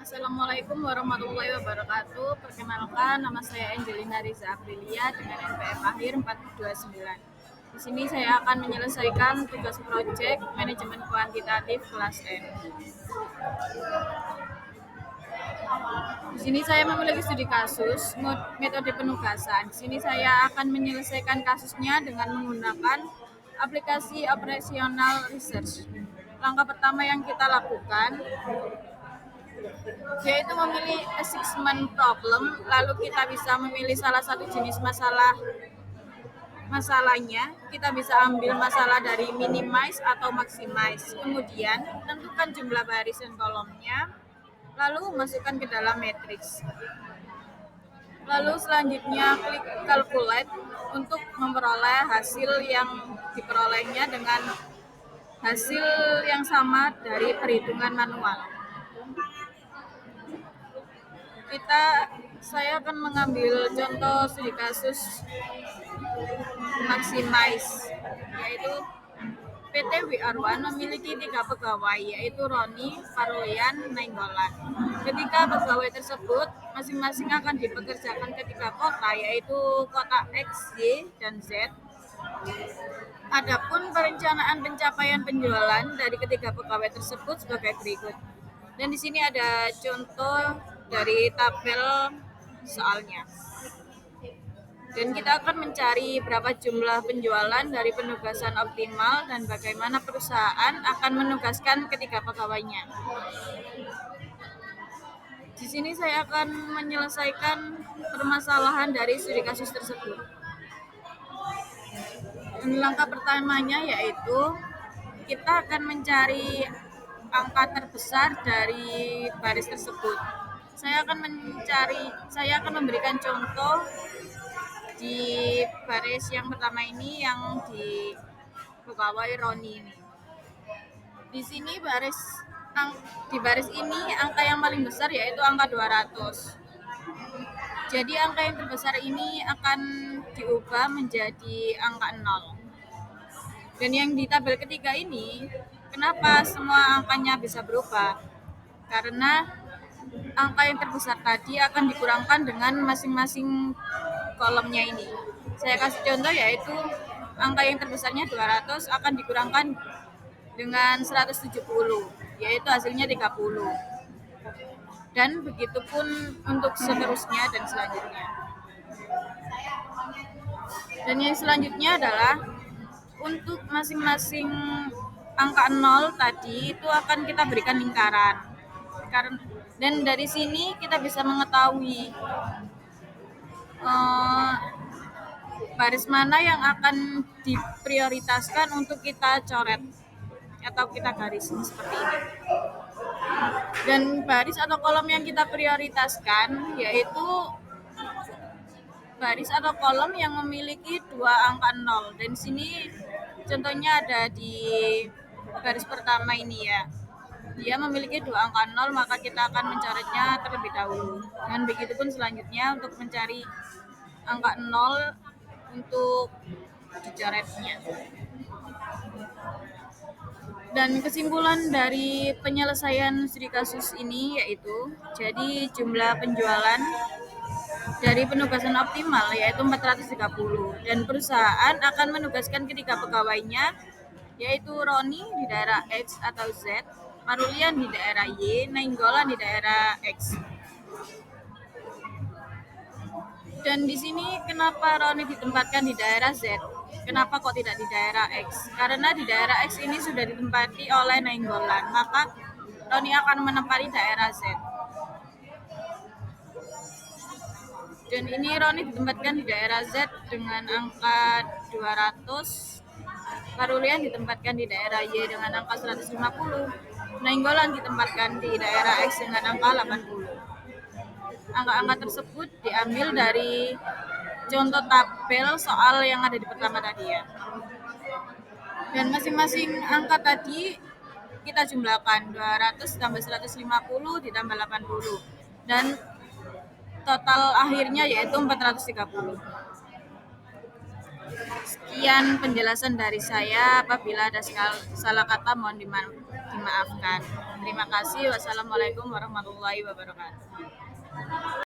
Assalamualaikum warahmatullahi wabarakatuh. Perkenalkan, nama saya Angelina Riza Aprilia dengan NPM akhir 429. Di sini saya akan menyelesaikan tugas proyek manajemen kuantitatif kelas N. Di sini saya memiliki studi kasus metode penugasan. Di sini saya akan menyelesaikan kasusnya dengan menggunakan aplikasi operasional research. Langkah pertama yang kita lakukan yaitu memilih assessment problem, lalu kita bisa memilih salah satu jenis masalahnya. Kita bisa ambil masalah dari minimize atau maximize, kemudian tentukan jumlah baris dan kolomnya, lalu masukkan ke dalam matriks. Lalu selanjutnya klik calculate untuk memperoleh hasil yang diperolehnya dengan hasil yang sama dari perhitungan manual. Saya akan mengambil contoh studi kasus maximize, yaitu PT WR1 memiliki 3 pegawai, yaitu Roni, Faroyan, Nainggolan. Ketika pegawai tersebut masing-masing akan dipekerjakan ke 3 kota, yaitu kota X, Y, dan Z. Adapun perencanaan pencapaian penjualan dari ketiga pegawai tersebut sebagai berikut. Dan di sini ada contoh dari tabel soalnya. Dan kita akan mencari berapa jumlah penjualan dari penugasan optimal dan bagaimana perusahaan akan menugaskan ketiga pegawainya. Di sini saya akan menyelesaikan permasalahan dari studi kasus tersebut. Dan langkah pertamanya yaitu kita akan mencari angka terbesar dari baris tersebut. Saya akan memberikan contoh di baris yang pertama ini, yang di pegawai Roni ini. Di sini di baris ini angka yang paling besar yaitu angka 200. Jadi angka yang terbesar ini akan diubah menjadi angka 0. Dan yang di tabel ketiga ini, kenapa semua angkanya bisa berubah? Karena angka yang terbesar tadi akan dikurangkan dengan masing-masing kolomnya ini. Saya kasih contoh, yaitu angka yang terbesarnya 200 akan dikurangkan dengan 170, yaitu hasilnya 30. Dan begitupun untuk seterusnya dan selanjutnya. Dan yang selanjutnya adalah untuk masing-masing angka 0 tadi itu akan kita berikan lingkaran. Dan dari sini kita bisa mengetahui baris mana yang akan diprioritaskan untuk kita coret atau kita garis seperti ini. Dan baris atau kolom yang kita prioritaskan yaitu baris atau kolom yang memiliki 2 angka 0. Dan sini contohnya ada di baris pertama ini ya. Dia memiliki 2 angka 0, maka kita akan mencoretnya terlebih dahulu. Dan begitupun selanjutnya untuk mencari angka 0 untuk dicoretnya. Dan kesimpulan dari penyelesaian studi kasus ini yaitu, jadi jumlah penjualan dari penugasan optimal yaitu 430, dan perusahaan akan menugaskan ketiga pegawainya yaitu Roni di daerah X atau Z, Marulian di daerah Y, Nainggolan di daerah X. Dan di sini kenapa Roni ditempatkan di daerah Z? Kenapa kok tidak di daerah X? Karena di daerah X ini sudah ditempati oleh Nainggolan, maka Roni akan menempati daerah Z. Dan ini Roni ditempatkan di daerah Z dengan angka 200, Marulian ditempatkan di daerah Y dengan angka 150, Nainggolan ditempatkan di daerah X dengan angka 80. Angka-angka tersebut diambil dari contoh tabel soal yang ada di pertama tadi ya. Dan masing-masing angka tadi kita jumlahkan, 200 tambah 150 ditambah 80. Dan total akhirnya yaitu 430. Sekian penjelasan dari saya. Apabila ada salah kata mohon dimaafkan. Terima kasih. Wassalamualaikum warahmatullahi wabarakatuh.